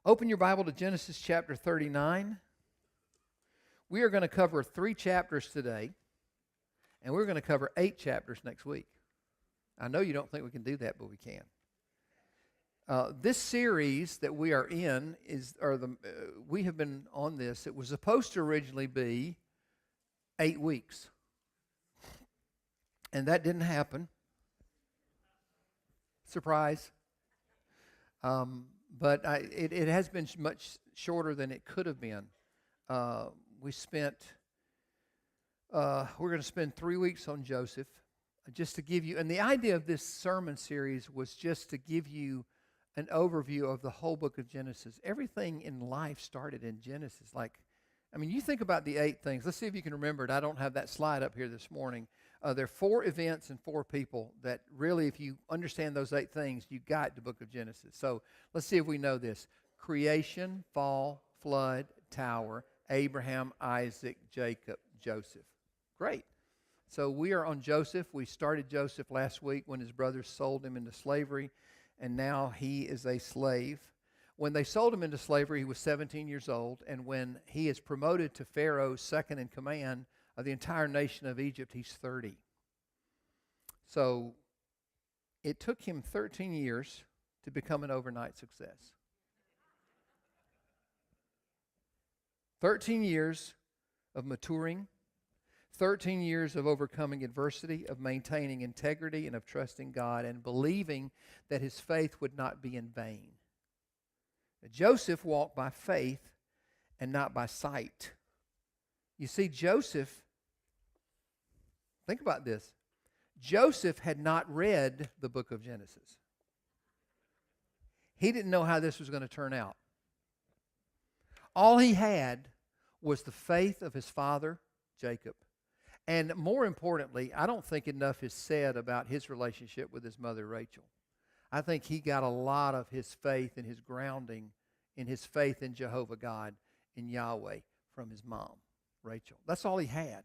Open your Bible to Genesis chapter 39. We are going to cover 3 chapters today, and we're going to cover 8 chapters next week. I know you don't think we can do that, but we can. This series that we are in we have been on this. It was supposed to originally be 8 weeks, and that didn't happen. Surprise. But it has been much shorter than it could have been. We're going to spend 3 weeks on Joseph, just to give you, and the idea of this sermon series was just to give you an overview of the whole book of Genesis. Everything in life started in Genesis. You think about the 8 things. Let's see if you can remember it. I don't have that slide up here this morning. There are 4 events and 4 people that really, if you understand those 8 things, you got the book of Genesis. So let's see if we know this. Creation, fall, flood, tower, Abraham, Isaac, Jacob, Joseph. Great. So we are on Joseph. We started Joseph last week when his brothers sold him into slavery, and now he is a slave. When they sold him into slavery, he was 17 years old, and when he is promoted to Pharaoh's second in command of the entire nation of Egypt, he's 30. So it took him 13 years to become an overnight success. 13 years of maturing, 13 years of overcoming adversity, of maintaining integrity, and of trusting God and believing that his faith would not be in vain. Joseph walked by faith and not by sight. You see, Joseph, think about this. Joseph had not read the book of Genesis. He didn't know how this was going to turn out. All he had was the faith of his father, Jacob. And more importantly, I don't think enough is said about his relationship with his mother, Rachel. I think he got a lot of his faith and his grounding in his faith in Jehovah God, in Yahweh, from his mom, Rachel. That's all he had.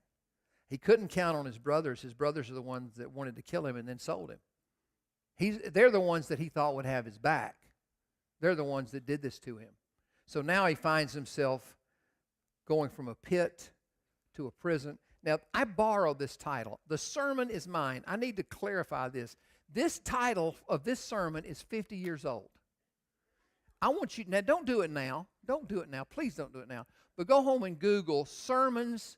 He couldn't count on his brothers. His brothers are the ones that wanted to kill him and then sold him. They're the ones that he thought would have his back. They're the ones that did this to him. So now he finds himself going from a pit to a prison. Now, I borrowed this title. The sermon is mine. I need to clarify this. This title of this sermon is 50 years old. I want you, now don't do it now. Don't do it now. Please don't do it now. But go home and Google sermons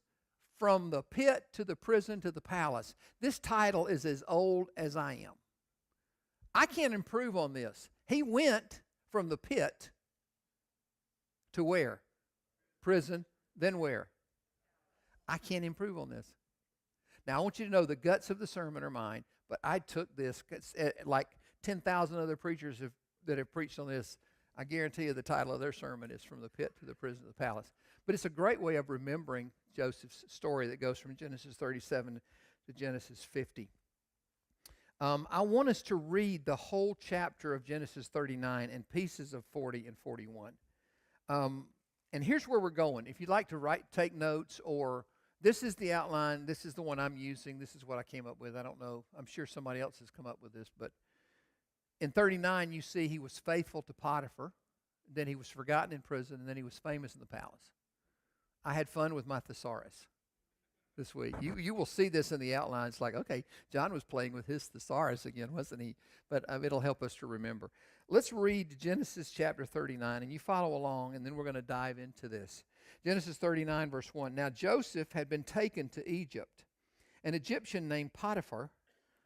from the pit to the prison to the palace. This title is as old as I am. I can't improve on this. He went from the pit to where? Prison, then where? I can't improve on this. Now, I want you to know the guts of the sermon are mine, but I took this, like 10,000 other preachers that have preached on this. I guarantee you the title of their sermon is From the Pit to the Prison to the Palace. But it's a great way of remembering Joseph's story that goes from Genesis 37 to Genesis 50. I want us to read the whole chapter of Genesis 39 and pieces of 40 and 41. And here's where we're going. If you'd like to take notes, or this is the outline, this is the one I'm using, this is what I came up with. I don't know. I'm sure somebody else has come up with this, but in 39, you see he was faithful to Potiphar, then he was forgotten in prison, and then he was famous in the palace. I had fun with my thesaurus this week. You will see this in the outline. It's like, okay, John was playing with his thesaurus again, wasn't he? But it'll help us to remember. Let's read Genesis chapter 39, and you follow along, and then we're going to dive into this. Genesis 39, verse 1. Now Joseph had been taken to Egypt. An Egyptian named Potiphar,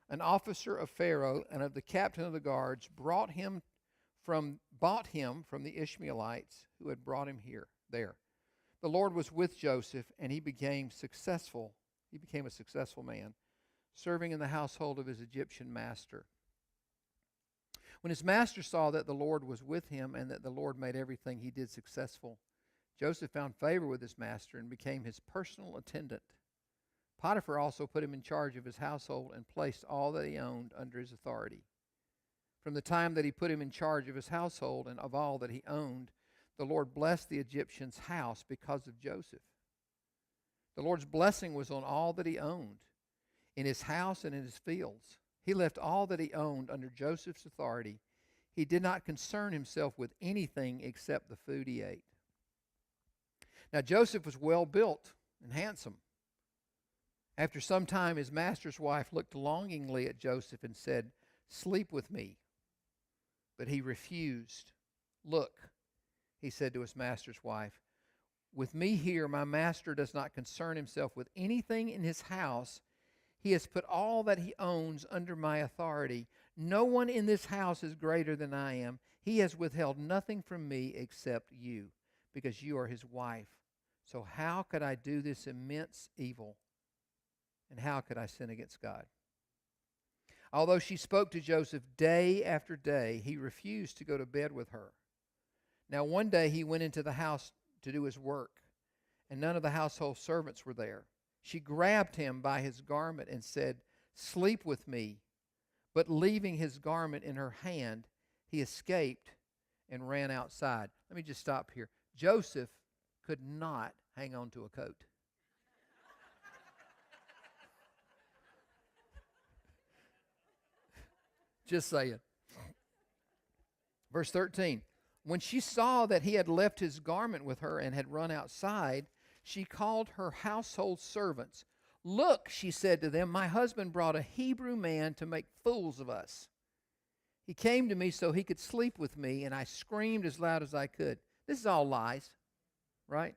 an officer of Pharaoh and of the captain of the guards, bought him from the Ishmaelites who had brought him there. The Lord was with Joseph, and he became successful. He became a successful man, serving in the household of his Egyptian master. When his master saw that the Lord was with him and that the Lord made everything he did successful, Joseph found favor with his master and became his personal attendant. Potiphar also put him in charge of his household and placed all that he owned under his authority. From the time that he put him in charge of his household and of all that he owned, the Lord blessed the Egyptian's house because of Joseph. The Lord's blessing was on all that he owned, in his house and in his fields. He left all that he owned under Joseph's authority. He did not concern himself with anything except the food he ate. Now Joseph was well built and handsome. After some time, his master's wife looked longingly at Joseph and said, "Sleep with me." But he refused. "Look," he said to his master's wife, "with me here, my master does not concern himself with anything in his house. He has put all that he owns under my authority. No one in this house is greater than I am. He has withheld nothing from me except you, because you are his wife. So how could I do this immense evil? And how could I sin against God?" Although she spoke to Joseph day after day, he refused to go to bed with her. Now one day he went into the house to do his work, and none of the household servants were there. She grabbed him by his garment and said, "Sleep with me." But leaving his garment in her hand, he escaped and ran outside. Let me just stop here. Joseph could not hang on to a coat. Just saying. Verse 13. When she saw that he had left his garment with her and had run outside, she called her household servants. "Look," she said to them, "my husband brought a Hebrew man to make fools of us. He came to me so he could sleep with me, and I screamed as loud as I could." This is all lies, right?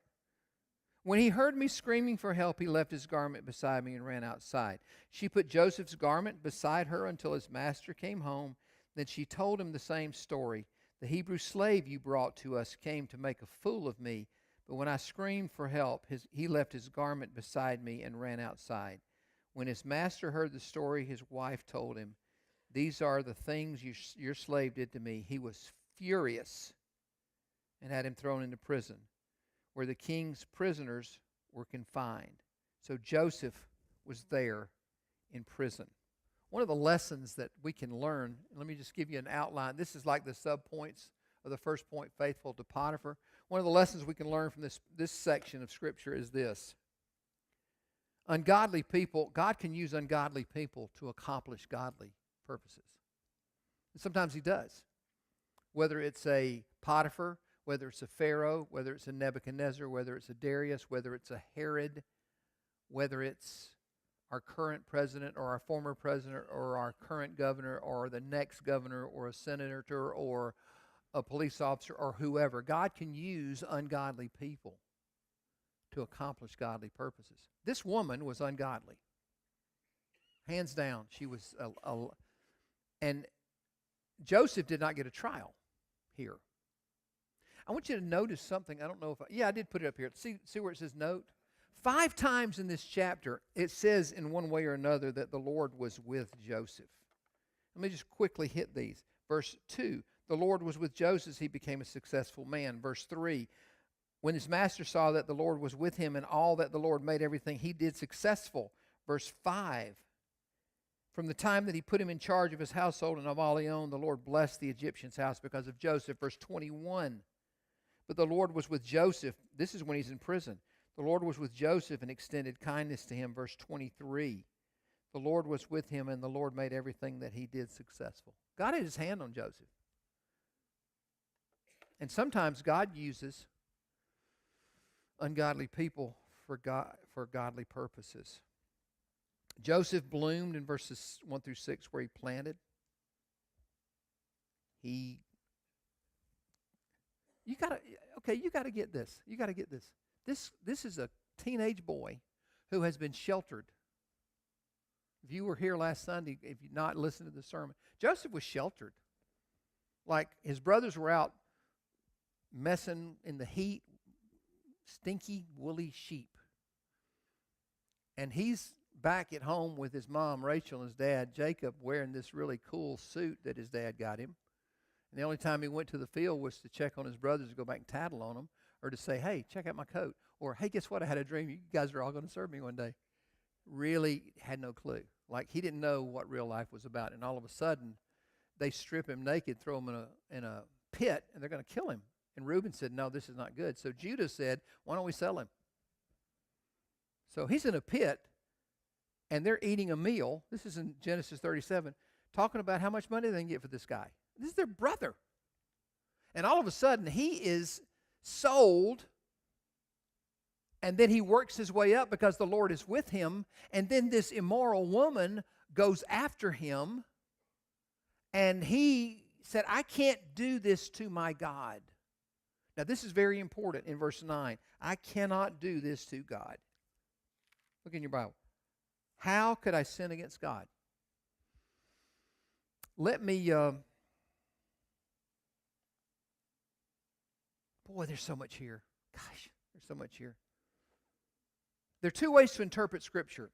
"When he heard me screaming for help, he left his garment beside me and ran outside." She put Joseph's garment beside her until his master came home. Then she told him the same story. "The Hebrew slave you brought to us came to make a fool of me, but when I screamed for help, he left his garment beside me and ran outside." When his master heard the story, his wife told him, "These are the things your slave did to me." He was furious and had him thrown into prison, where the king's prisoners were confined. So Joseph was there in prison. One of the lessons that we can learn, let me just give you an outline. This is like the subpoints of the first point, faithful to Potiphar. One of the lessons we can learn from this section of Scripture is this. Ungodly people, God can use ungodly people to accomplish godly purposes. And sometimes he does. Whether it's a Potiphar, whether it's a Pharaoh, whether it's a Nebuchadnezzar, whether it's a Darius, whether it's a Herod, whether it's our current president or our former president or our current governor or the next governor or a senator or a police officer or whoever. God can use ungodly people to accomplish godly purposes. This woman was ungodly. Hands down, she was and Joseph did not get a trial here. I want you to notice something. I don't know if I did put it up here. See where it says note? 5 times in this chapter, it says in one way or another that the Lord was with Joseph. Let me just quickly hit these. Verse 2, the Lord was with Joseph, he became a successful man. Verse 3, when his master saw that the Lord was with him and all that the Lord made everything he did successful. Verse 5, from the time that he put him in charge of his household and of all he owned, the Lord blessed the Egyptian's house because of Joseph. Verse 21, but the Lord was with Joseph. This is when he's in prison. The Lord was with Joseph and extended kindness to him. Verse 23, the Lord was with him and the Lord made everything that he did successful. God had his hand on Joseph. And sometimes God uses ungodly people for godly purposes. Joseph bloomed in verses 1 through 6 where he planted. You got to get this. You got to get this. This is a teenage boy who has been sheltered. If you were here last Sunday, if you not listened to the sermon, Joseph was sheltered. Like his brothers were out messing in the heat, stinky, woolly sheep. And he's back at home with his mom, Rachel, and his dad, Jacob, wearing this really cool suit that his dad got him. And the only time he went to the field was to check on his brothers, to go back and tattle on them, or to say, "Hey, check out my coat," or, "Hey, guess what? I had a dream. You guys are all going to serve me one day." Really had no clue. Like he didn't know what real life was about. And all of a sudden, they strip him naked, throw him in a pit, and they're going to kill him. And Reuben said, "No, this is not good." So Judah said, "Why don't we sell him?" So he's in a pit, and they're eating a meal. This is in Genesis 37, talking about how much money they can get for this guy. This is their brother. And all of a sudden, he is sold, and then he works his way up because the Lord is with him, and then this immoral woman goes after him, and he said, I can't do this to my God. Now, this is very important in verse 9. I cannot do this to God. Look in your Bible. How could I sin against God? Let me, boy, there's so much here. Gosh, there's so much here. There are two ways to interpret Scripture,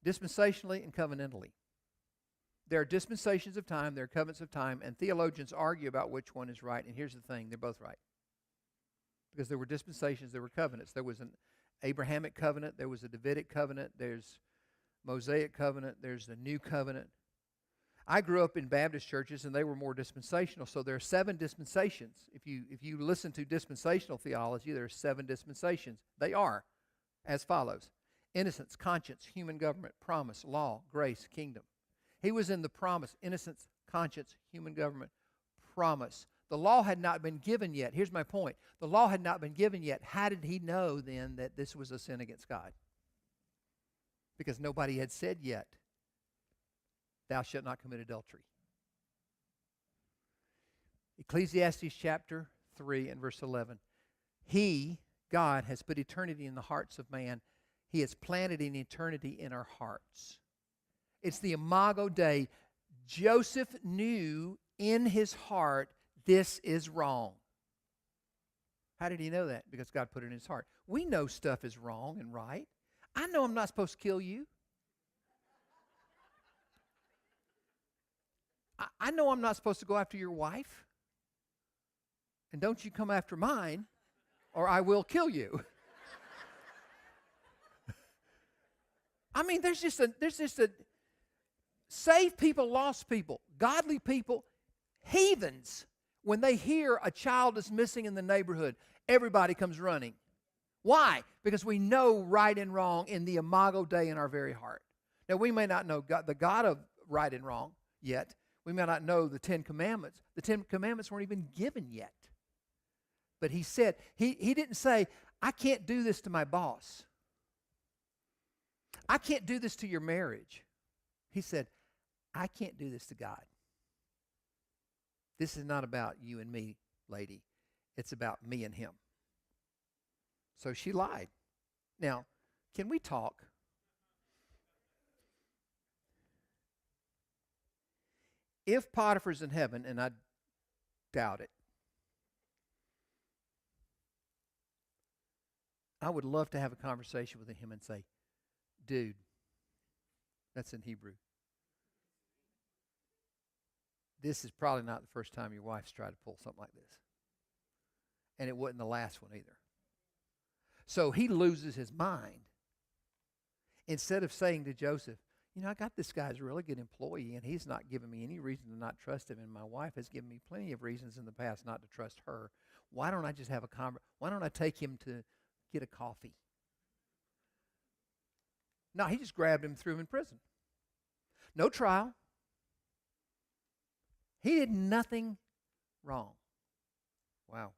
dispensationally and covenantally. There are dispensations of time, there are covenants of time, and theologians argue about which one is right. And here's the thing, they're both right. Because there were dispensations, there were covenants. There was an Abrahamic covenant, there was a Davidic covenant, there's Mosaic covenant, there's the New Covenant. I grew up in Baptist churches, and they were more dispensational. So there are 7 dispensations. If you listen to dispensational theology, there are 7 dispensations. They are as follows: innocence, conscience, human government, promise, law, grace, kingdom. He was in the promise, innocence, conscience, human government, promise. The law had not been given yet. Here's my point. The law had not been given yet. How did he know then that this was a sin against God? Because nobody had said yet, thou shalt not commit adultery. Ecclesiastes chapter 3 and verse 11. He, God, has put eternity in the hearts of man. He has planted an eternity in our hearts. It's the Imago Dei. Joseph knew in his heart, this is wrong. How did he know that? Because God put it in his heart. We know stuff is wrong and right. I know I'm not supposed to kill you. I know I'm not supposed to go after your wife. And don't you come after mine, or I will kill you. I mean, there's just a saved people, lost people, godly people, heathens. When they hear a child is missing in the neighborhood, everybody comes running. Why? Because we know right and wrong in the Imago Dei in our very heart. Now, we may not know God, the God of right and wrong yet. We may not know the 10 Commandments. The 10 Commandments weren't even given yet. But he said, he didn't say, I can't do this to my boss. I can't do this to your marriage. He said, I can't do this to God. This is not about you and me, lady. It's about me and him. So she lied. Now, can we talk? If Potiphar's in heaven, and I doubt it, I would love to have a conversation with him and say, dude, that's in Hebrew. This is probably not the first time your wife's tried to pull something like this. And it wasn't the last one either. So he loses his mind. Instead of saying to Joseph, you know, I got this guy's a really good employee, and he's not giving me any reason to not trust him, and my wife has given me plenty of reasons in the past not to trust her. Why don't I just have a why don't I take him to get a coffee? No, he just grabbed him and threw him in prison. No trial. He did nothing wrong. Wow.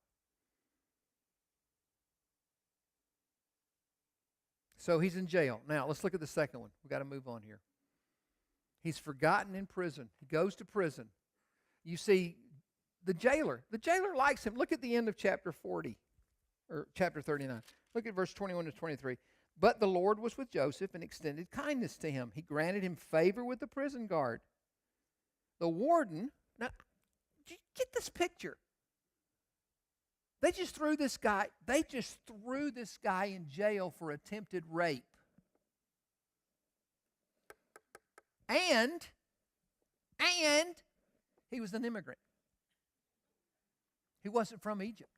So he's in jail. Now, let's look at the second one. We've got to move on here. He's forgotten in prison. He goes to prison. You see, the jailer likes him. Look at the end of chapter 40, or chapter 39. Look at verse 21 to 23. But the Lord was with Joseph and extended kindness to him. He granted him favor with the prison guard. The warden, now, get this picture. They just threw this guy in jail for attempted rape. And he was an immigrant. He wasn't from Egypt.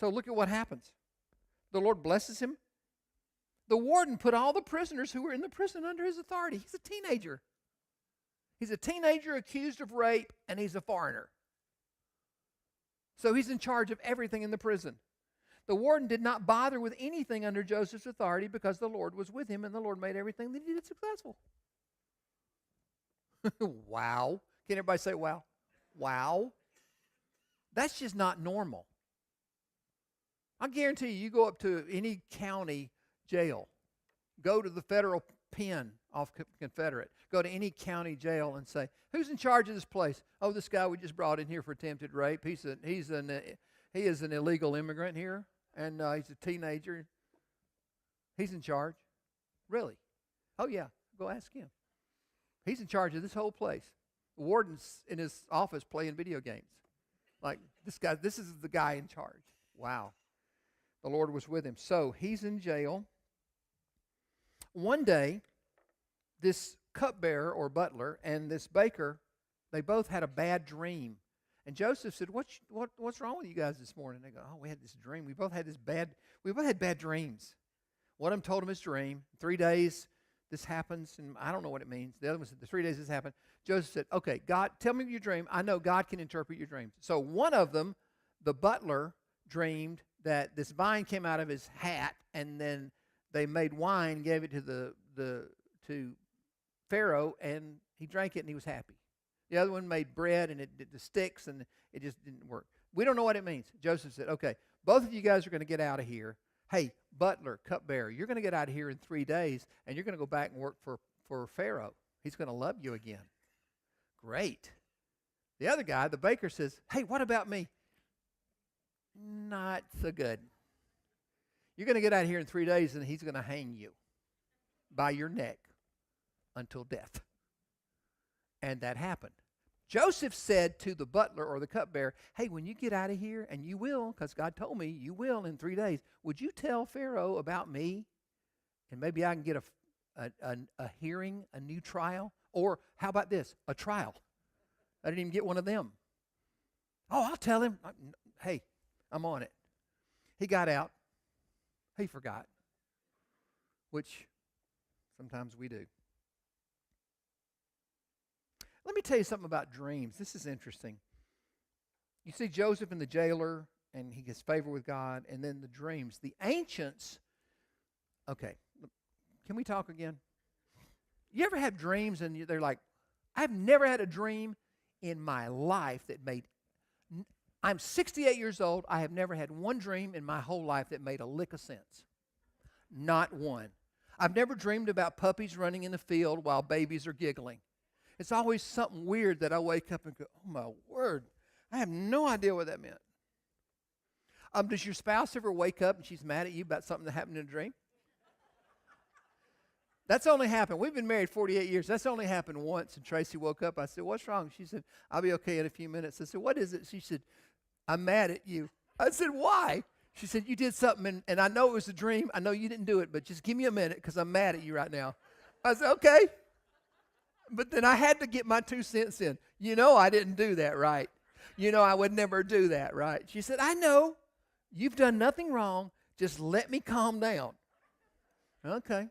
So look at what happens. The Lord blesses him. The warden put all the prisoners who were in the prison under his authority. He's a teenager. He's a teenager accused of rape, and he's a foreigner. So he's in charge of everything in the prison. The warden did not bother with anything under Joseph's authority because the Lord was with him, and the Lord made everything that he did successful. Wow. Can everybody say wow? Wow. That's just not normal. I guarantee you go up to any county jail, go to the federal pen off Confederate, go to any county jail and say, who's in charge of this place? Oh, this guy we just brought in here for attempted rape. He is an illegal immigrant here, and he's a teenager. He's in charge. Really? Oh, yeah. Go ask him. He's in charge of this whole place. The warden's in his office playing video games. Like, this is the guy in charge. Wow. The Lord was with him. So he's in jail. One day, this cupbearer or butler and this baker, they both had a bad dream. And Joseph said, what's wrong with you guys this morning? They go, oh, we had this dream. We both had bad dreams. One of them told him his dream. 3 days this happens, and I don't know what it means. The other one said, the 3 days this happened. Joseph said, okay, God, tell me your dream. I know God can interpret your dreams. So one of them, the butler, dreamed that this vine came out of his hat, and then they made wine, gave it to Pharaoh, and he drank it, and he was happy. The other one made bread, and it did the sticks, and it just didn't work. We don't know what it means. Joseph said, okay, both of you guys are going to get out of here. Hey, butler, cupbearer, you're going to get out of here in 3 days, and you're going to go back and work for Pharaoh. He's going to love you again. Great. The other guy, the baker, says, hey, what about me? Not so good. You're going to get out of here in 3 days, and he's going to hang you by your neck until death. And that happened. Joseph said to the butler or the cupbearer, hey, when you get out of here, and you will, because God told me you will in 3 days, would you tell Pharaoh about me? And maybe I can get a hearing, a new trial. Or how about this, a trial? I didn't even get one of them. Oh, I'll tell him. Hey, I'm on it. He got out. He forgot, which sometimes we do. Let me tell you something about dreams. This is interesting. You see Joseph in the jailer, and he gets favor with God, and then the dreams. The ancients, okay, can we talk again? You ever have dreams, and they're like, I've never had a dream in my life that made, I'm 68 years old, I have never had one dream in my whole life that made a lick of sense. Not one. I've never dreamed about puppies running in the field while babies are giggling. It's always something weird that I wake up and go, oh my word, I have no idea what that meant. Does your spouse ever wake up and she's mad at you about something that happened in a dream? That's only happened. We've been married 48 years. That's only happened once. And Tracy woke up. I said, what's wrong? She said, I'll be okay in a few minutes. I said, what is it? She said, I'm mad at you. I said, why? She said, you did something, and I know it was a dream. I know you didn't do it, but just give me a minute because I'm mad at you right now. I said, okay. But then I had to get my 2 cents in. You know I didn't do that, right? You know I would never do that, right? She said, I know. You've done nothing wrong. Just let me calm down. Okay.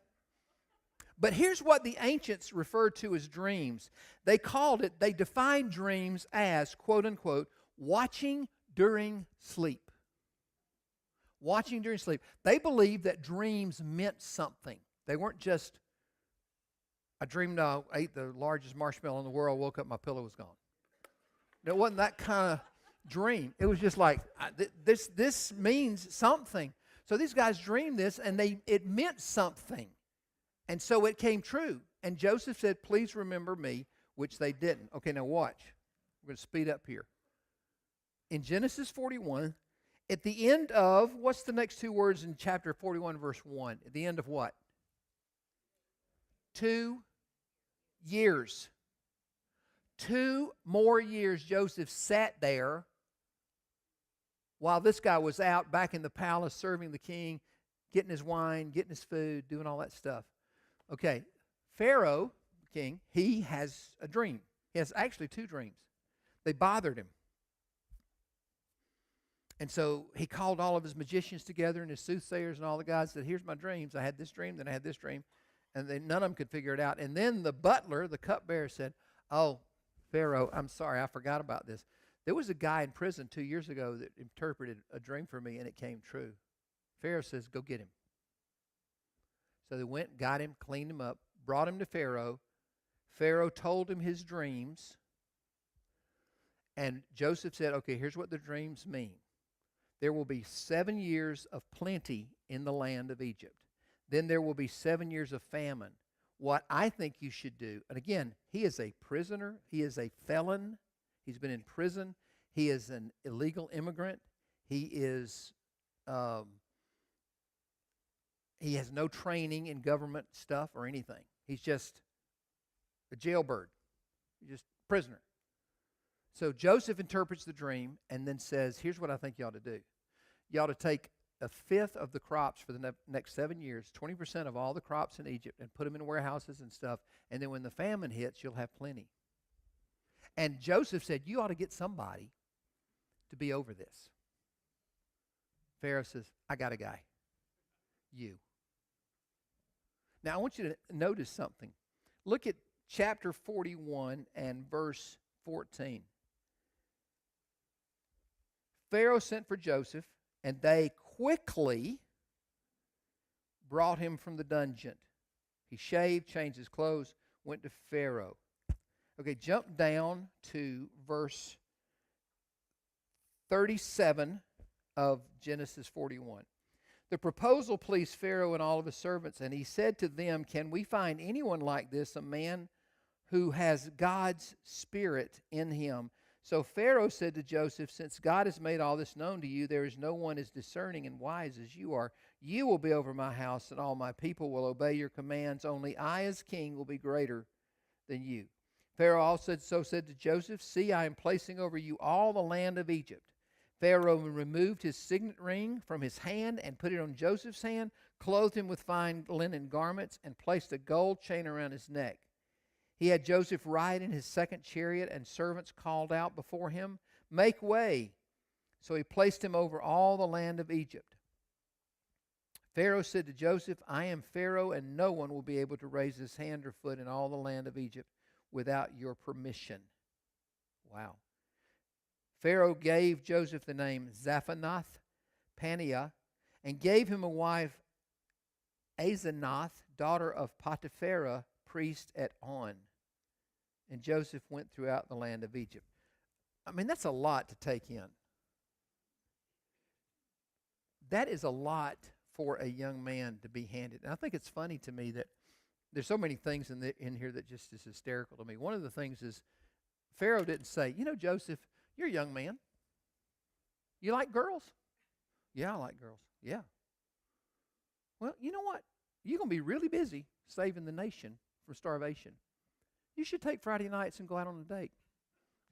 But here's what the ancients referred to as dreams. They defined dreams as, quote unquote, watching during sleep. Watching during sleep. They believed that dreams meant something. They weren't just, I dreamed I ate the largest marshmallow in the world, woke up, my pillow was gone. It wasn't that kind of dream. It was just like, this means something. So these guys dreamed this, and it meant something. And so it came true. And Joseph said, please remember me, which they didn't. Okay, now watch. We're going to speed up here. In Genesis 41, at the end of, what's the next 2 words in chapter 41, verse 1? At the end of what? 2 years. 2 more years Joseph sat there while this guy was out back in the palace serving the king, getting his wine, getting his food, doing all that stuff. Okay, Pharaoh, the king, he has a dream. He has actually 2 dreams. They bothered him. And so he called all of his magicians together and his soothsayers and all the guys, said, here's my dreams. I had this dream, then I had this dream. And none of them could figure it out. And then the butler, the cupbearer, said, oh, Pharaoh, I'm sorry, I forgot about this. There was a guy in prison 2 years ago that interpreted a dream for me, and it came true. Pharaoh says, go get him. So they went, got him, cleaned him up, brought him to Pharaoh. Pharaoh told him his dreams. And Joseph said, okay, here's what the dreams mean. There will be 7 years of plenty in the land of Egypt. Then there will be 7 years of famine. What I think you should do, and again, he is a prisoner. He is a felon. He's been in prison. He is an illegal immigrant. He has no training in government stuff or anything. He's just a jailbird. He's just a prisoner. So Joseph interprets the dream and then says, here's what I think you ought to do. You ought to take a fifth of the crops for the next 7 years, 20% of all the crops in Egypt, and put them in warehouses and stuff. And then when the famine hits, you'll have plenty. And Joseph said, you ought to get somebody to be over this. Pharaoh says, I got a guy. You. Now, I want you to notice something. Look at chapter 41 and verse 14. Pharaoh sent for Joseph, and they quickly brought him from the dungeon. He shaved, changed his clothes, went to Pharaoh. Okay, jump down to verse 37 of Genesis 41. The proposal pleased Pharaoh and all of his servants, and he said to them, can we find anyone like this, a man who has God's Spirit in him? So Pharaoh said to Joseph, since God has made all this known to you, there is no one as discerning and wise as you are. You will be over my house, and all my people will obey your commands. Only I as king will be greater than you. Pharaoh also said to Joseph, see, I am placing over you all the land of Egypt. Pharaoh removed his signet ring from his hand and put it on Joseph's hand, clothed him with fine linen garments, and placed a gold chain around his neck. He had Joseph ride in his second chariot, and servants called out before him, make way. So he placed him over all the land of Egypt. Pharaoh said to Joseph, I am Pharaoh, and no one will be able to raise his hand or foot in all the land of Egypt without your permission. Wow. Pharaoh gave Joseph the name Zaphanath Paneah, and gave him a wife, Asenath, daughter of Potipharah, priest at On. And Joseph went throughout the land of Egypt. I mean, that's a lot to take in. That is a lot for a young man to be handed. And I think it's funny to me that there's so many things in here that just is hysterical to me. One of the things is Pharaoh didn't say, Joseph, you're a young man. You like girls? Yeah, I like girls. Yeah. Well, you know what? You're going to be really busy saving the nation from starvation. You should take Friday nights and go out on a date.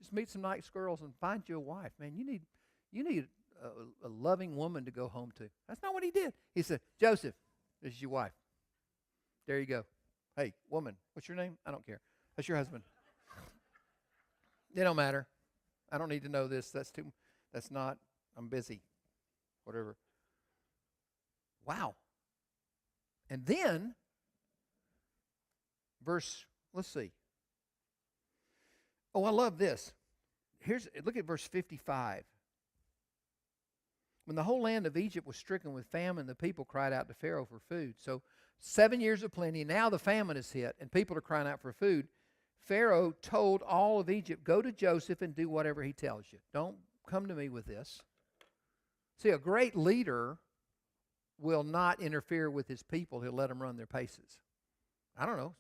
Just meet some nice girls and find you a wife. Man, you need a loving woman to go home to. That's not what he did. He said, Joseph, this is your wife. There you go. Hey, woman, what's your name? I don't care. That's your husband. It don't matter. I don't need to know this. That's not, I'm busy. Whatever. Wow. And then, let's see. Oh, I love this. Look at verse 55. When the whole land of Egypt was stricken with famine, the people cried out to Pharaoh for food. So 7 years of plenty. Now the famine is hit, and people are crying out for food. Pharaoh told all of Egypt, go to Joseph and do whatever he tells you. Don't come to me with this. See, a great leader will not interfere with his people. He'll let them run their paces. I don't know.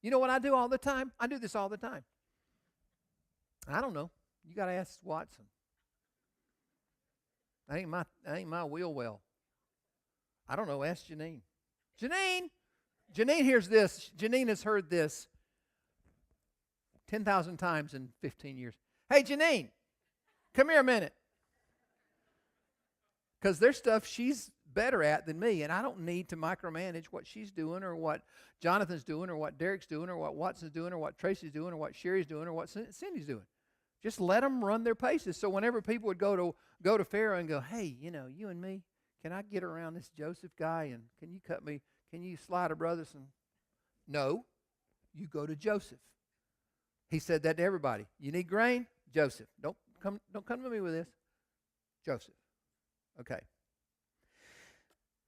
You know what I do all the time? I do this all the time. I don't know. You got to ask Watson. That ain't my wheel well. I don't know. Ask Janine. Janine hears this. Janine has heard this 10,000 times in 15 years. Hey, Janine, come here a minute. Because there's stuff she's better at than me, and I don't need to micromanage what she's doing or what Jonathan's doing or what Derek's doing or what Watson's doing or what Tracy's doing or what Sherry's doing or what Cindy's doing. Just let them run their paces. So whenever people would go to Pharaoh and go, hey, you and me, can I get around this Joseph guy and can you cut me? Can you slide a brother some? No, you go to Joseph. He said that to everybody. You need grain? Joseph. Don't come to me with this. Joseph. Okay.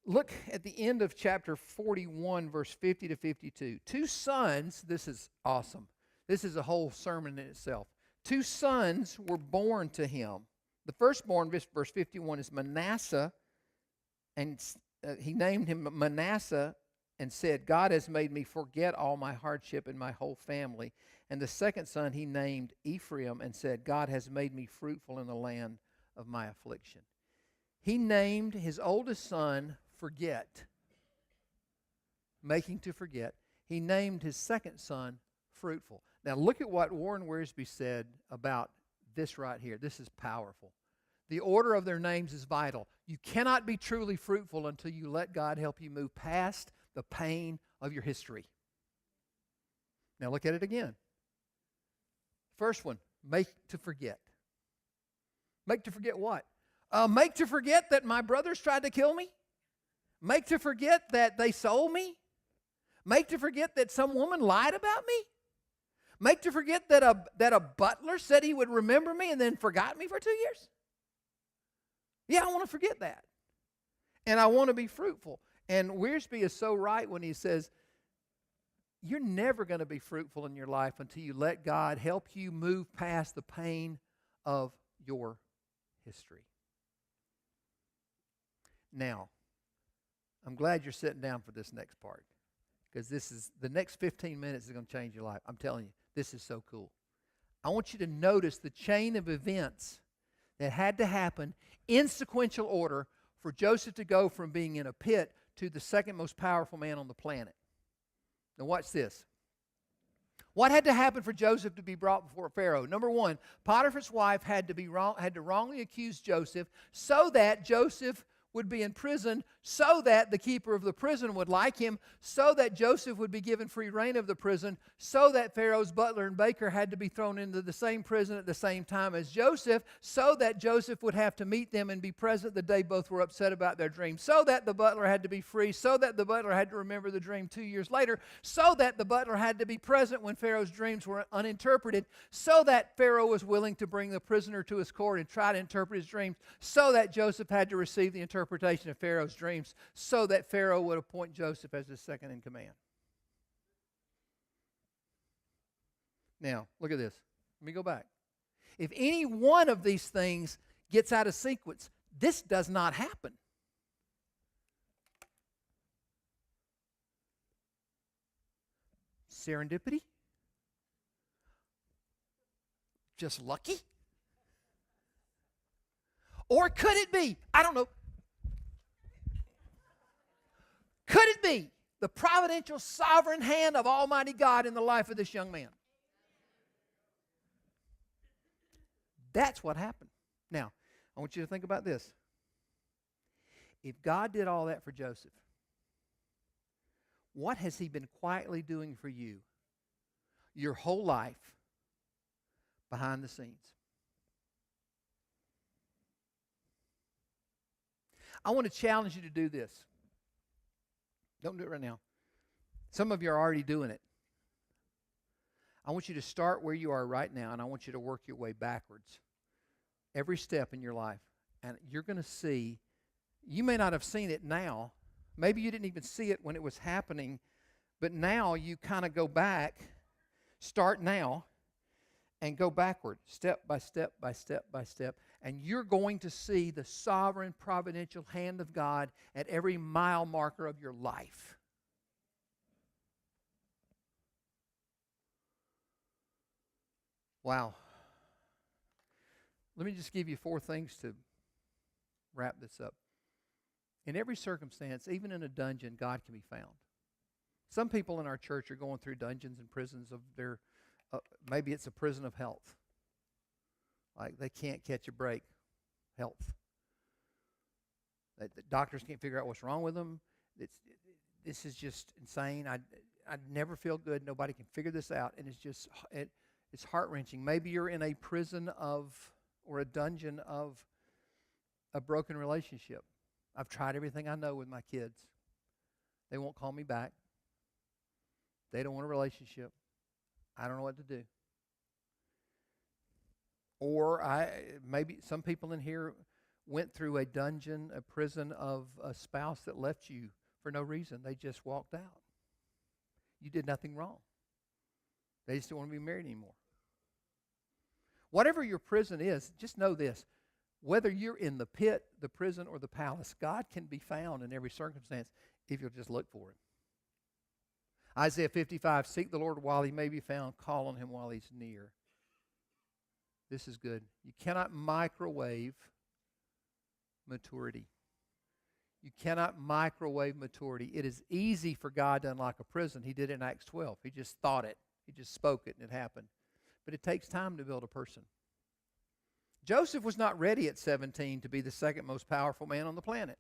Look at the end of chapter 41, verse 50 to 52. 2 sons, this is awesome. This is a whole sermon in itself. 2 sons were born to him. The firstborn, verse 51, is Manasseh, and he named him Manasseh and said, God has made me forget all my hardship and my whole family. And the second son he named Ephraim and said, God has made me fruitful in the land of my affliction. He named his oldest son Forget, making to forget. He named his second son Fruitful. Now look at what Warren Wiersbe said about this right here. This is powerful. The order of their names is vital. You cannot be truly fruitful until you let God help you move past the pain of your history. Now look at it again. First one, make to forget. Make to forget what? Make to forget that my brothers tried to kill me. Make to forget that they sold me. Make to forget that some woman lied about me. Make to forget that a butler said he would remember me and then forgot me for 2 years. Yeah, I want to forget that. And I want to be fruitful. And Wiersbe is so right when he says, you're never going to be fruitful in your life until you let God help you move past the pain of your history. Now, I'm glad you're sitting down for this next part, because the next 15 minutes is going to change your life. I'm telling you, this is so cool. I want you to notice the chain of events that had to happen in sequential order for Joseph to go from being in a pit to the second most powerful man on the planet. Now watch this. What had to happen for Joseph to be brought before Pharaoh? Number one, Potiphar's wife had to wrongly accuse Joseph so that Joseph would be in prison, so that the keeper of the prison would like him, so that Joseph would be given free reign of the prison, so that Pharaoh's butler and baker had to be thrown into the same prison at the same time as Joseph, so that Joseph would have to meet them and be present the day both were upset about their dream, so that the butler had to be free, so that the butler had to remember the dream 2 years later, so that the butler had to be present when Pharaoh's dreams were uninterpreted, so that Pharaoh was willing to bring the prisoner to his court and try to interpret his dreams, so that Joseph had to receive the interpretation of Pharaoh's dreams, so that Pharaoh would appoint Joseph as his second in command. Now, look at this. Let me go back. If any one of these things gets out of sequence, this does not happen. Serendipity? Just lucky? Or could it be? I don't know. Could it be the providential, sovereign hand of Almighty God in the life of this young man? That's what happened. Now, I want you to think about this. If God did all that for Joseph, what has he been quietly doing for you your whole life behind the scenes? I want to challenge you to do this. Don't do it right now. Some of you are already doing it. I want you to start where you are right now, and I want you to work your way backwards. Every step in your life. And you're going to see, you may not have seen it now. Maybe you didn't even see it when it was happening, but now you kind of go back, start now, and go backward, step by step by step by step. And you're going to see the sovereign, providential hand of God at every mile marker of your life. Wow. Let me just give you 4 things to wrap this up. In every circumstance, even in a dungeon, God can be found. Some people in our church are going through dungeons and prisons of their, maybe it's a prison of health. Like they can't catch a break. Health. The doctors can't figure out what's wrong with them. This is just insane. I never feel good. Nobody can figure this out. And it's heart-wrenching. Maybe you're in a prison of, or a dungeon of a broken relationship. I've tried everything I know with my kids. They won't call me back. They don't want a relationship. I don't know what to do. Or maybe some people in here went through a dungeon, a prison of a spouse that left you for no reason. They just walked out. You did nothing wrong. They just don't want to be married anymore. Whatever your prison is, just know this. Whether you're in the pit, the prison, or the palace, God can be found in every circumstance if you'll just look for him. Isaiah 55, seek the Lord while he may be found, call on him while he's near. This is good. You cannot microwave maturity. You cannot microwave maturity. It is easy for God to unlock a prison. He did it in Acts 12. He just thought it. He just spoke it and it happened. But it takes time to build a person. Joseph was not ready at 17 to be the second most powerful man on the planet.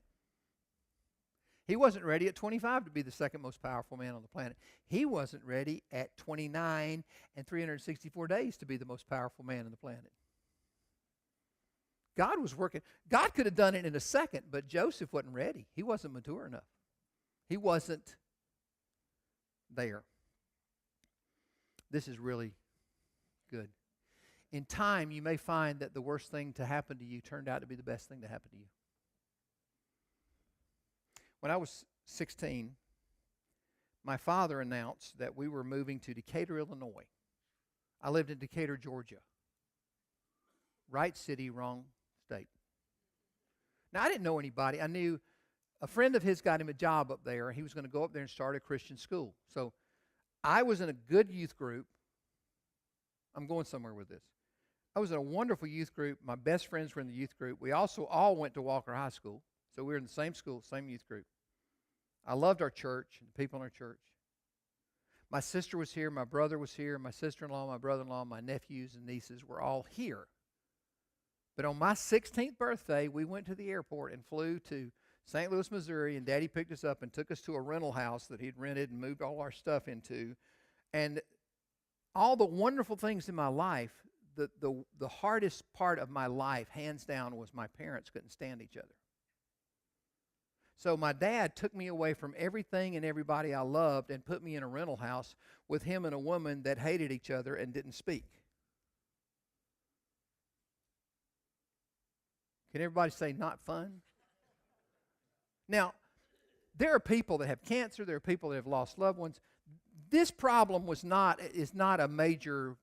He wasn't ready at 25 to be the second most powerful man on the planet. He wasn't ready at 29 and 364 days to be the most powerful man on the planet. God was working. God could have done it in a second, but Joseph wasn't ready. He wasn't mature enough. He wasn't there. This is really good. In time, you may find that the worst thing to happen to you turned out to be the best thing to happen to you. When I was 16, my father announced that we were moving to Decatur, Illinois. I lived in Decatur, Georgia. Right city, wrong state. Now, I didn't know anybody. I knew a friend of his got him a job up there. He was going to go up there and start a Christian school. So I was in a good youth group. I'm going somewhere with this. I was in a wonderful youth group. My best friends were in the youth group. We also all went to Walker High School. So we were in the same school, same youth group. I loved our church and the people in our church. My sister was here. My brother was here. My sister-in-law, my brother-in-law, my nephews and nieces were all here. But on my 16th birthday, we went to the airport and flew to St. Louis, Missouri, and Daddy picked us up and took us to a rental house that he'd rented and moved all our stuff into. And all the wonderful things in my life, the hardest part of my life, hands down, was my parents couldn't stand each other. So my dad took me away from everything and everybody I loved and put me in a rental house with him and a woman that hated each other and didn't speak. Can everybody say not fun? Now, there are people that have cancer. There are people that have lost loved ones. This problem is not a major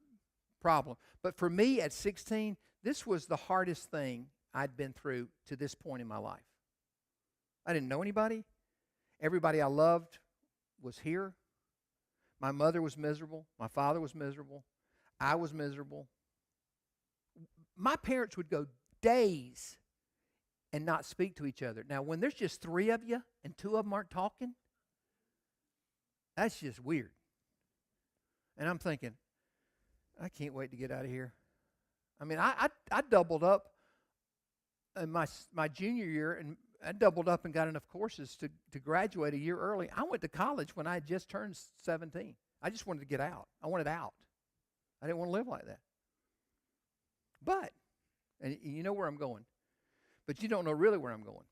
problem. But for me at 16, this was the hardest thing I'd been through to this point in my life. I didn't know anybody. Everybody I loved was here. My mother was miserable. My father was miserable. I was miserable. My parents would go days and not speak to each other. Now, when there's just three of you and two of them aren't talking, that's just weird. And I'm thinking, I can't wait to get out of here. I mean, I doubled up in my junior year, and I doubled up and got enough courses to graduate a year early. I went to college when I had just turned 17. I just wanted to get out. I wanted out. I didn't want to live like that. But, and you know where I'm going, but you don't know really where I'm going.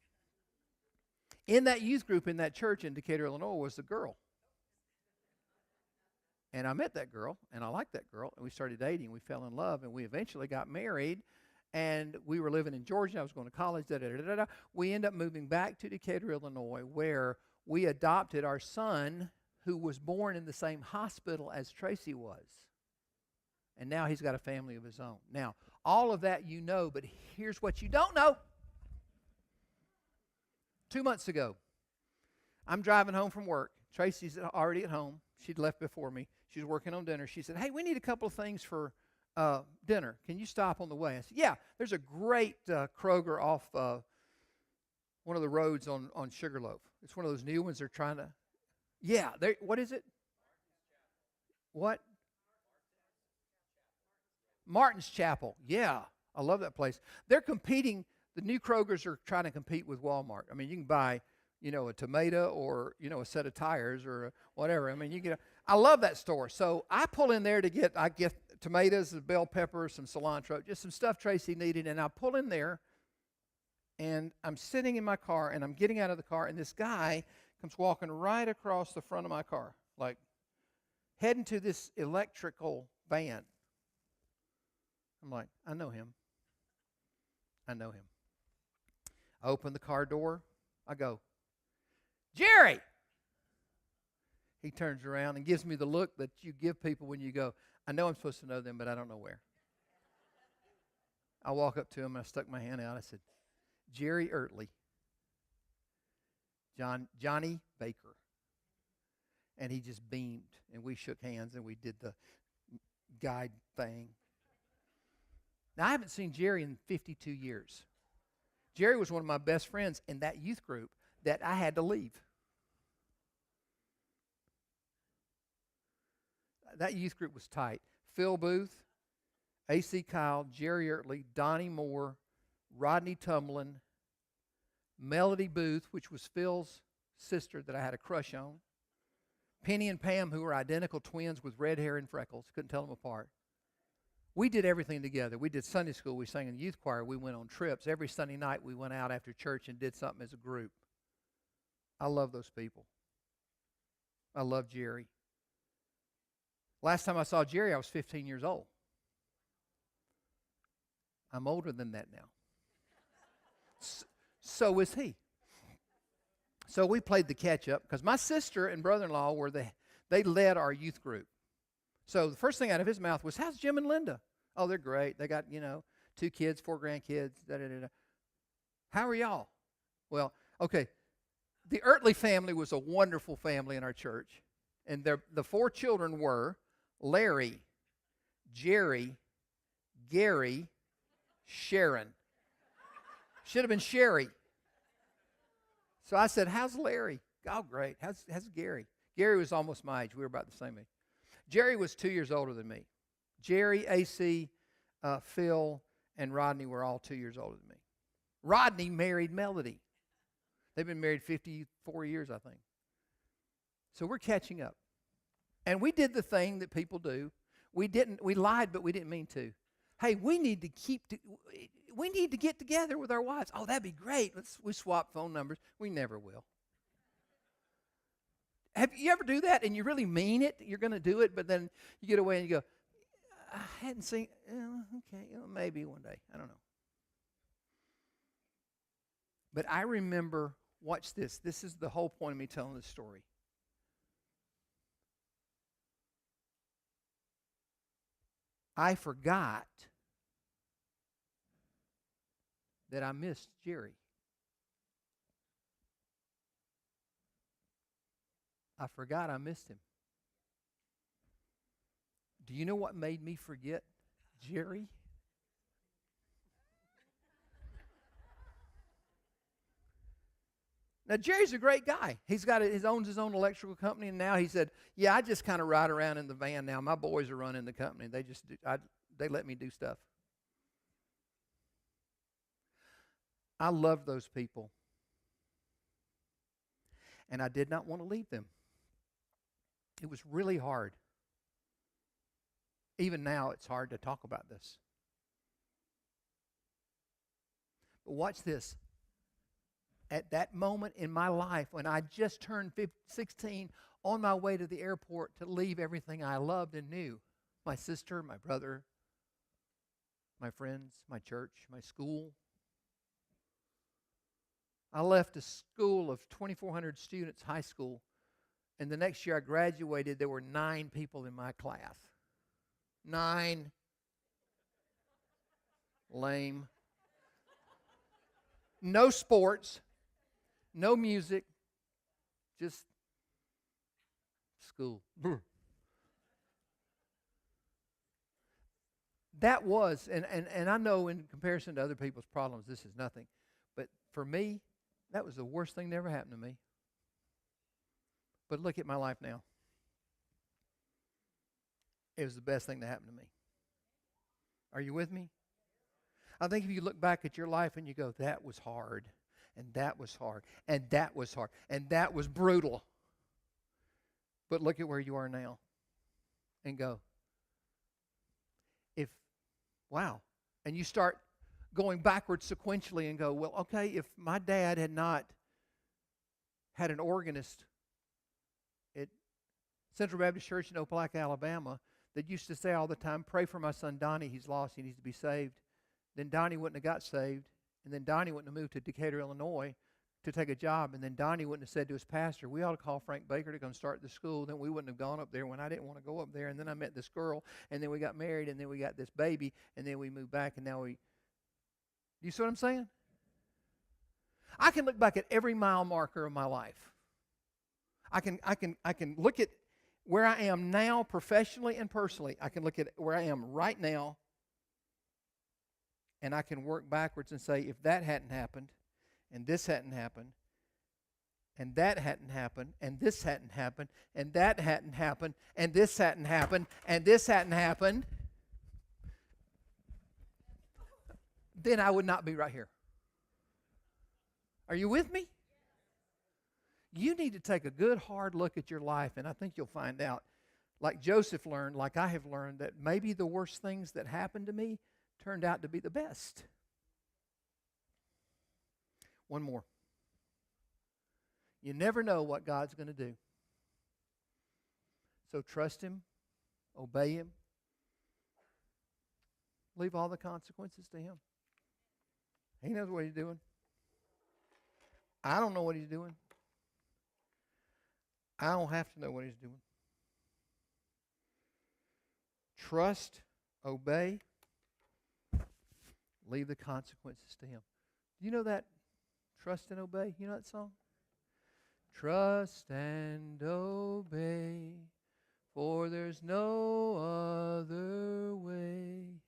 In that youth group in that church in Decatur, Illinois, was a girl. And I met that girl, and I liked that girl, and we started dating. We fell in love, and we eventually got married. And we were living in Georgia. I was going to college. We ended up moving back to Decatur, Illinois, where we adopted our son, who was born in the same hospital as Tracy was. And now he's got a family of his own. Now, all of that you know, but here's what you don't know. 2 months ago, I'm driving home from work. Tracy's already at home. She'd left before me. She was working on dinner. She said, hey, we need a couple of things for dinner. Can you stop on the way? I said, yeah, there's a great Kroger off one of the roads on Sugarloaf. It's one of those new ones they're trying to, yeah, what is it? What? Martin's Chapel. Yeah, I love that place. They're competing, the new Krogers are trying to compete with Walmart. I mean, you can buy, a tomato or, a set of tires or whatever. I mean, I love that store. So I pull in there I get tomatoes, bell peppers, some cilantro, just some stuff Tracy needed. And I pull in there, and I'm sitting in my car, and I'm getting out of the car, and this guy comes walking right across the front of my car, like heading to this electrical van. I'm like, I know him. I open the car door. I go, Jerry! He turns around and gives me the look that you give people when you go, I know I'm supposed to know them, but I don't know where. I walk up to him and I stuck my hand out. I said, Jerry Ertley, Johnny Baker. And he just beamed, and we shook hands, and we did the guide thing. Now, I haven't seen Jerry in 52 years. Jerry was one of my best friends in that youth group that I had to leave. That youth group was tight. Phil Booth, A.C. Kyle, Jerry Ertley, Donnie Moore, Rodney Tumlin, Melody Booth, which was Phil's sister that I had a crush on, Penny and Pam, who were identical twins with red hair and freckles. Couldn't tell them apart. We did everything together. We did Sunday school. We sang in the youth choir. We went on trips. Every Sunday night we went out after church and did something as a group. I love those people. I love Jerry. Last time I saw Jerry, I was 15 years old. I'm older than that now. So is he. So we played the catch-up because my sister and brother-in-law they led our youth group. So the first thing out of his mouth was, how's Jim and Linda? Oh, they're great. They got, 2 kids, 4 grandkids. Da-da-da-da. How are y'all? Well, okay. The Ertley family was a wonderful family in our church. And the 4 children were Larry, Jerry, Gary, Sharon. Should have been Sherry. So I said, how's Larry? Oh, great. How's Gary? Gary was almost my age. We were about the same age. Jerry was 2 years older than me. Jerry, AC, Phil, and Rodney were all 2 years older than me. Rodney married Melody. They've been married 54 years, I think. So we're catching up. And we did the thing that people do. We lied, but we didn't mean to. Hey, we need to get together with our wives. Oh, that'd be great. We swap phone numbers. We never will. Have you ever do that and you really mean it? You're going to do it, but then you get away and you go, I hadn't seen, okay, maybe one day. I don't know. But I remember, watch this. This is the whole point of me telling this story. I forgot that I missed Jerry. I forgot I missed him. Do you know what made me forget Jerry? Now, Jerry's a great guy. He owns his own electrical company, and now he said, yeah, I just kind of ride around in the van now. My boys are running the company. They let me do stuff. I love those people. And I did not want to leave them. It was really hard. Even now, it's hard to talk about this. But watch this. At that moment in my life, when I just turned 16, on my way to the airport to leave everything I loved and knew, my sister, my brother, my friends, my church, my school. I left a school of 2,400 students, high school, and the next year I graduated, there were 9 people in my class. 9. Lame. No sports. No music. Just school. That was, and I know in comparison to other people's problems, this is nothing. But for me, that was the worst thing that ever happened to me. But look at my life now. It was the best thing that happened to me. Are you with me? I think if you look back at your life and you go, that was hard, and that was hard, and that was hard, and that was brutal. But look at where you are now and go, wow. And you start going backwards sequentially and go, well, okay, if my dad had not had an organist at Central Baptist Church in Opelika, Alabama, that used to say all the time, pray for my son Donnie, he's lost, he needs to be saved. Then Donnie wouldn't have got saved, and then Donnie wouldn't have moved to Decatur, Illinois to take a job, and then Donnie wouldn't have said to his pastor, we ought to call Frank Baker to come start the school. Then we wouldn't have gone up there when I didn't want to go up there, and then I met this girl, and then we got married, and then we got this baby, and then we moved back, and now Do you see what I'm saying? I can look back at every mile marker of my life. I can look at where I am now professionally and personally. I can look at where I am right now, and I can work backwards and say, if that hadn't happened, and this hadn't happened, and that hadn't happened, and this hadn't happened, and that hadn't happened, and this hadn't happened, and this hadn't happened, then I would not be right here. Are you with me? You need to take a good hard look at your life, and I think you'll find out, like Joseph learned, like I have learned, that maybe the worst things that happened to me turned out to be the best. One more. You never know what God's going to do. So trust Him, obey Him, leave all the consequences to Him. He knows what He's doing. I don't know what He's doing. I don't have to know what He's doing. Trust, obey, leave the consequences to Him. Do you know that? Trust and obey. You know that song? Trust and obey, for there's no other way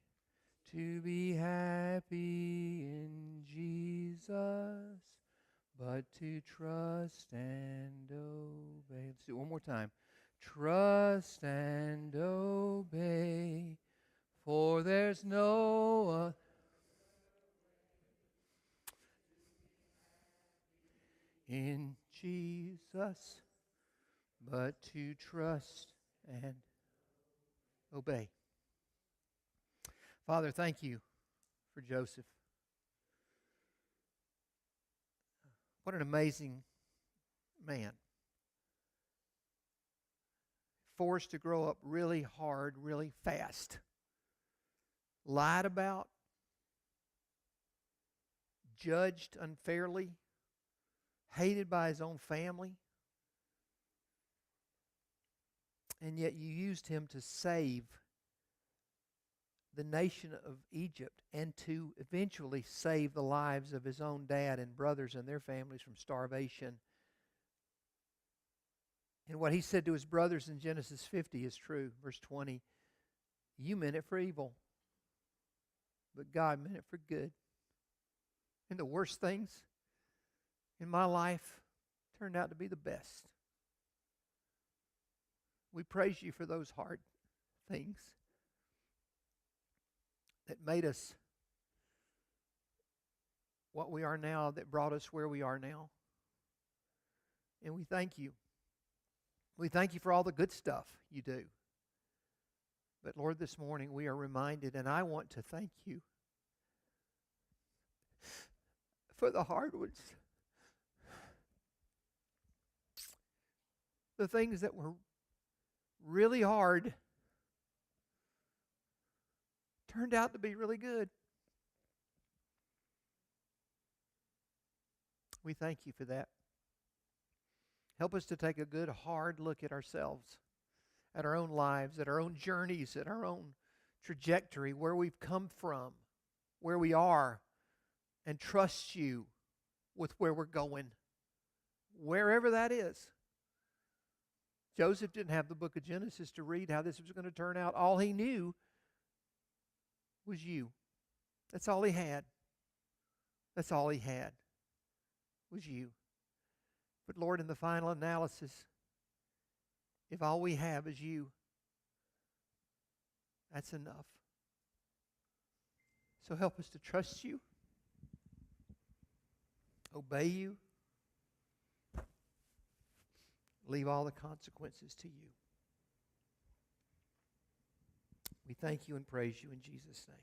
to be happy in Jesus, but to trust and obey. Let's do it one more time. Trust and obey, for there's no other. In Jesus, but to trust and obey. Father, thank you for Joseph. What an amazing man. Forced to grow up really hard, really fast. Lied about. Judged unfairly. Hated by his own family. And yet you used him to save the nation of Egypt and to eventually save the lives of his own dad and brothers and their families from starvation. And what he said to his brothers in Genesis 50 is true. Verse 20, you meant it for evil, but God meant it for good. And the worst things in my life turned out to be the best. We praise you for those hard things that made us what we are now, that brought us where we are now. And we thank you. We thank you for all the good stuff you do. But Lord, this morning we are reminded, and I want to thank you for the hard ones. The things that were really hard turned out to be really good. We thank you for that. Help us to take a good, hard look at ourselves, at our own lives, at our own journeys, at our own trajectory, where we've come from, where we are, and trust you with where we're going, wherever that is. Joseph didn't have the book of Genesis to read how this was going to turn out. All he knew was you. That's all he had. That's all he had was you. But Lord, in the final analysis, if all we have is you, that's enough. So help us to trust you, obey you, leave all the consequences to you. We thank you and praise you in Jesus' name.